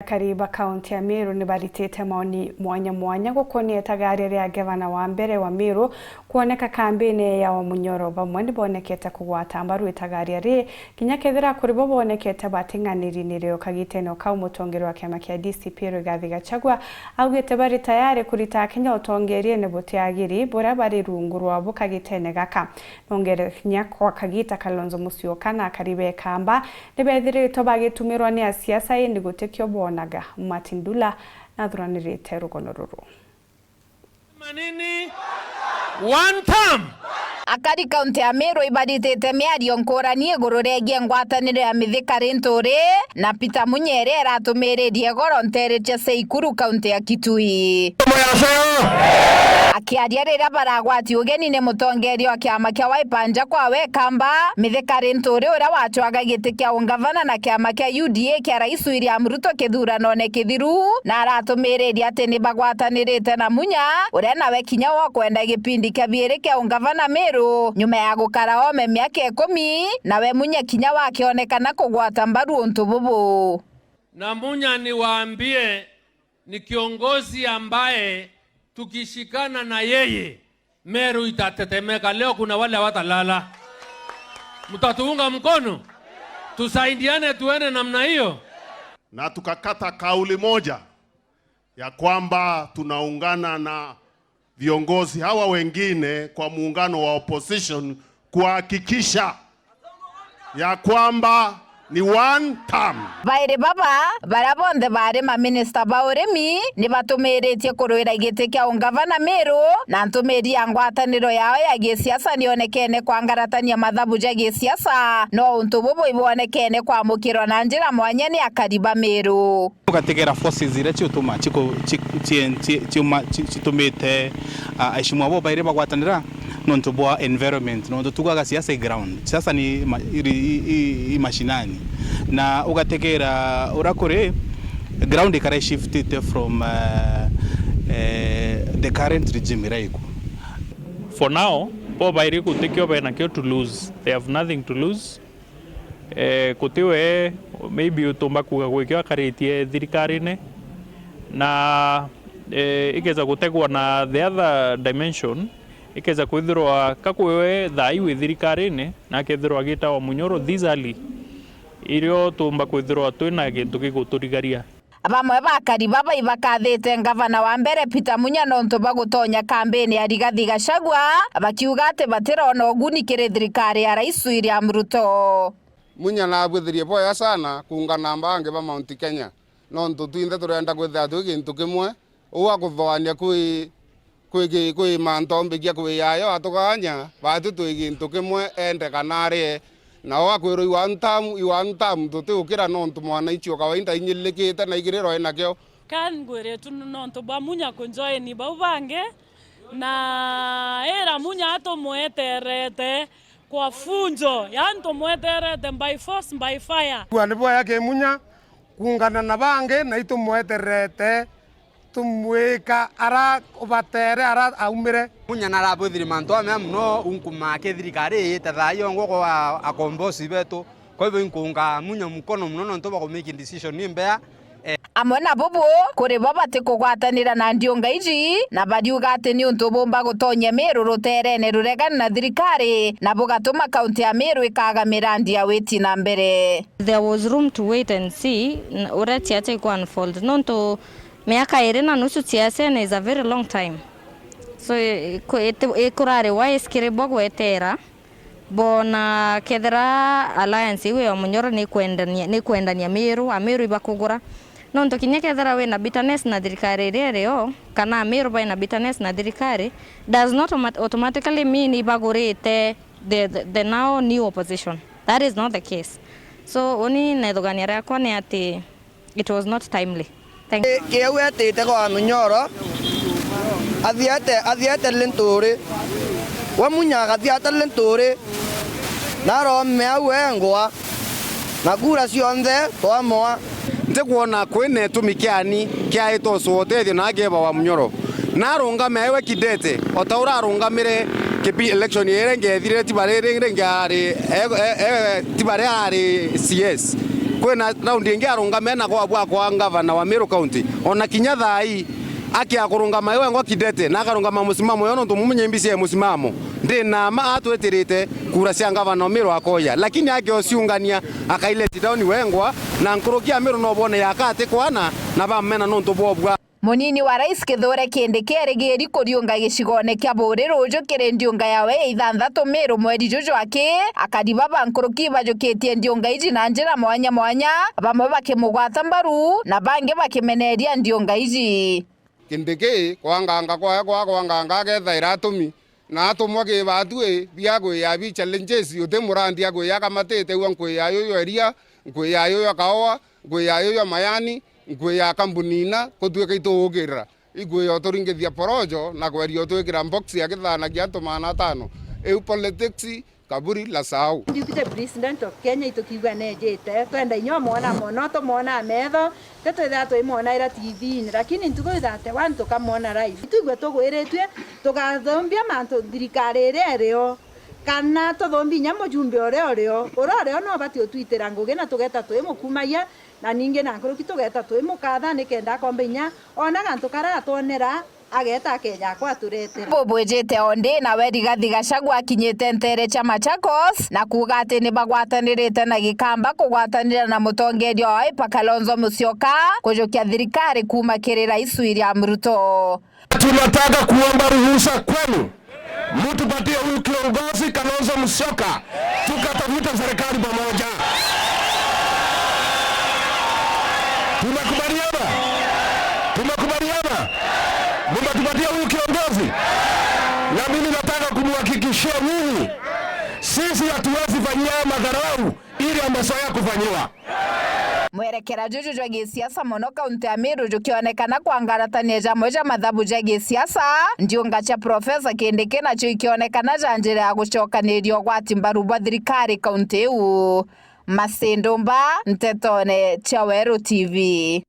Kariba kaunti ya Meru nibaritete maoni mwanya gukonie tagari ria gavana wa mbere wa Meru kuoneka kambini ya Wamunyoro bamwe nibonekete kugwata mbaru itagari ri kinya kethira kuri bo bonekete batinganiri nirio kagiteno ka umutongero wa kiama kia DCP Rigathi Gachagua augite bari tayari kurita Kenya utongerie ne butiagiri bora bari rungu rwa bukagitene gaka nongere kinya kwa kagita Kalonzo Musyoka na Karibe Kamba nibethire to bagitumirwa ni siasa indi gutekyo bonaga Matindula na thuranirite rugono ruru manini one time akari kaunti ya Meru ibaditete miario nkorani iguru regie ngwatanire ya mithikari nturi na Peter Munyere aratumiririe goro ntereche Seikuru kaunti ya Kitui akiaria rira baragwati ugeni ni mutongerio wa kiama kia Wiper Njakwawe Kamba mithikari nturi uria watwaga giti kia ungavana na kiama kia UDA kia Rais William Ruto kithurano ne kithiru na aratumiririe ati ni bagwatanirite na Munya uria nawe kinya wa kwenda gipindi kia biiri kia ungavana Meru nyuma ya gukara ome miaka 10 nawe Munya kinya wake onekana kugwata mbaru untu bubu. Na Munya niwaambie ni kiongozi ambaye tukishikana na yeye Meru itatetemeka. Leo kuna wale watalala, mtatuunga mkono, tusaidiane tuende namna hiyo. Na tukakata kauli moja ya kwamba tunaungana na viongozi hawa wengine kwa muungano wa opposition kuhakikisha ya kwamba ni one term. Baire baba barabonde bare ma minister bauremi ni batumiretie kuruira giti kia ungavana Meru na ntumiri ya ngwataniro yao ya gisiasa nionekene kwa ngaratania mathabu ja gisiasa no untu bubu ibonekene kwa mukiro na njira mwanya ni akariba Meru ugategera forces ire cyutuma citumite aishimwa bo baire bagwatanira nonto bwa environment nonto tugaga siasa ground sasa ni mashinani na ugategera urakore ground ikare shifted from the current regime raiko. For now po baire kutekyo bena kyo to lose, they have nothing to lose. Kutiwe maybe utomba kuga karetie thirikarine na ikeza gutegwa na the other dimension ikeza kwithirwa kakwewe thai withirikarine na kethirwa gita wa Munyoro thizali irio tumba kwithirwa twina gintu giguturigaria. Bamwe bakari baba ibakathite ngavana wa mbere Peter Munya nonto bagutonya kambeni ya Rigathi Gachagua bakiuga ati batirona ugunikire thirikari ya Rais William Ruto. Munya na abwithirie boya sana kuungana mbange ba Mount Kenya nonto twinde turenda kwithia tu gintu kimwe uwa kuthoania kwi mantombe kia kwi yayo atukanya batu tu gintu kimwe ende kanare na wa kwiro iwantam tuti ukira nonto mwana ichio kawaida inyilikite na igiriro enakyo kan gwire tu nonto ba Munya kunjoe ni ba ubange na era Munya ato mweterete kwa funjo yanto mweterete by force by fire kwa nibo yake Munya kuungana na bange na ito mweterete tumweka ara obatere ara aumire Munya na rabudiri manto ame muno unkuma ke thirikari tathayo ngoko akombosi beto kwa hivyo nkunga Munya mukono muno nonto ba make decision ni mbea amwe na bubu kuri baba tikugwatanira na ndionga iji na badiuga ati ni untu bomba gutonye Meru ruterene ruregana na thirikari na bugatuma kaunti ya Meru ikaga mirandi ya weti na mbere. There was room to wait and see ureti ate go unfold nonto miaka 2 na nusu siasa is a very long time so ikurare wa eskire bogo etera bona kethera alliance iwe wa Munyoro ni kwendania Meru Meru ibakugura nonto kinya kethera we na bitterness na thirikari rero kana Meru ba na bitterness na thirikari does not automatically mean ibagurite the now new opposition. That is not the case. So oni nedogania yakwa ni ati it was not timely. Thank you. Kiau atite kwa Munyoro athiate lentore wa Munya athiate lentore naro meawe ngwa na kura cionthe twamoa ndikuona kwine tumikiani kia ito sote na geba wa Munyoro narunga mewe kidete otaura rungamire kipi election yere ngethire tibare ngari tibare ari CS kwena raundi ingi arungamena kwa ngavana wa Meru County ona kinya thai akia kurungama iwe ngo Kidete na akarungama musimamo yono ntumumunyimbisia musimamo ndina ma atwetirite kura cia ngavana wa Meru akoya lakini akiociungania akaileti down wengwa na nkurukia Meru no bone yakate kwana na bamena no ntubobwa. Munini wa rais Kithure Kindiki erigiri kuriunga gicigone kia buri ruju kiri ndiunga yawe ithanthatu Meru mweri juju aki akadiba bankuruki bajukitie ndiunga iji na njira mwanya mwanya bamwe bakimugwata mbaru na bangi bakimeneria ndiunga iji. Kindiki kwanganga getha iratumi na atumwa ke batue biago ya bi challenges yote murandi ago ya kamatete wanko ya yo eria ngo ya yo kawa ngo ya yo mayani ngo ya kambunina kutwe kaito ogera igwe yo toringethia porojo na gwerio twekira box ya githana gia tumana tano eu politics kaburi la sau Deputy President of Kenya itukiwa nejete twenda inyo mona monoto mona metho teto thato imona ira TV lakini ntugo thate wanto kamona live tuigwe tugwiritwe tugathombia manto thirikari rero kana tuthombi nyamo jumbe oreo no bati utwitira ngugi na tugeta twimukumaya na ninge na nkuruki tugeta twimukatha nikenda kombinya ona gantu kara tonera ageta Kenya kwa turete bobwejete onde na wedi gathi Gachagua akinyite ntere cha Machakos na kuga ati ni bagwatanirite na gikamba kugwatanira na mutongeria wa Wiper Kalonzo Musyoka kujukia thirikari kuma kiri rais William Ruto. Tunataka kuomba ruhusa kwenu mtupatie huyu kiongozi Kalonzo Musyoka tukatafuta serikali pamoja. Tumekubaliana mtupatie huyu kiongozi na mimi nataka kumhakikishia nyinyi sisi hatuwezi fanyia madharau ili amezoea kufanyiwa. Mwerekera juju jwa gisiasa mono kaunti ya Meru jukionekana kuangaratania jamwe ja mathabu ja gisiasa ndiunga cha Profesa Kindiki nacho ikionekana ja njira ya gucokanirio gwati mbaru bwa thirikari kaunti iu. Masindumba Ntetone Chaweru TV.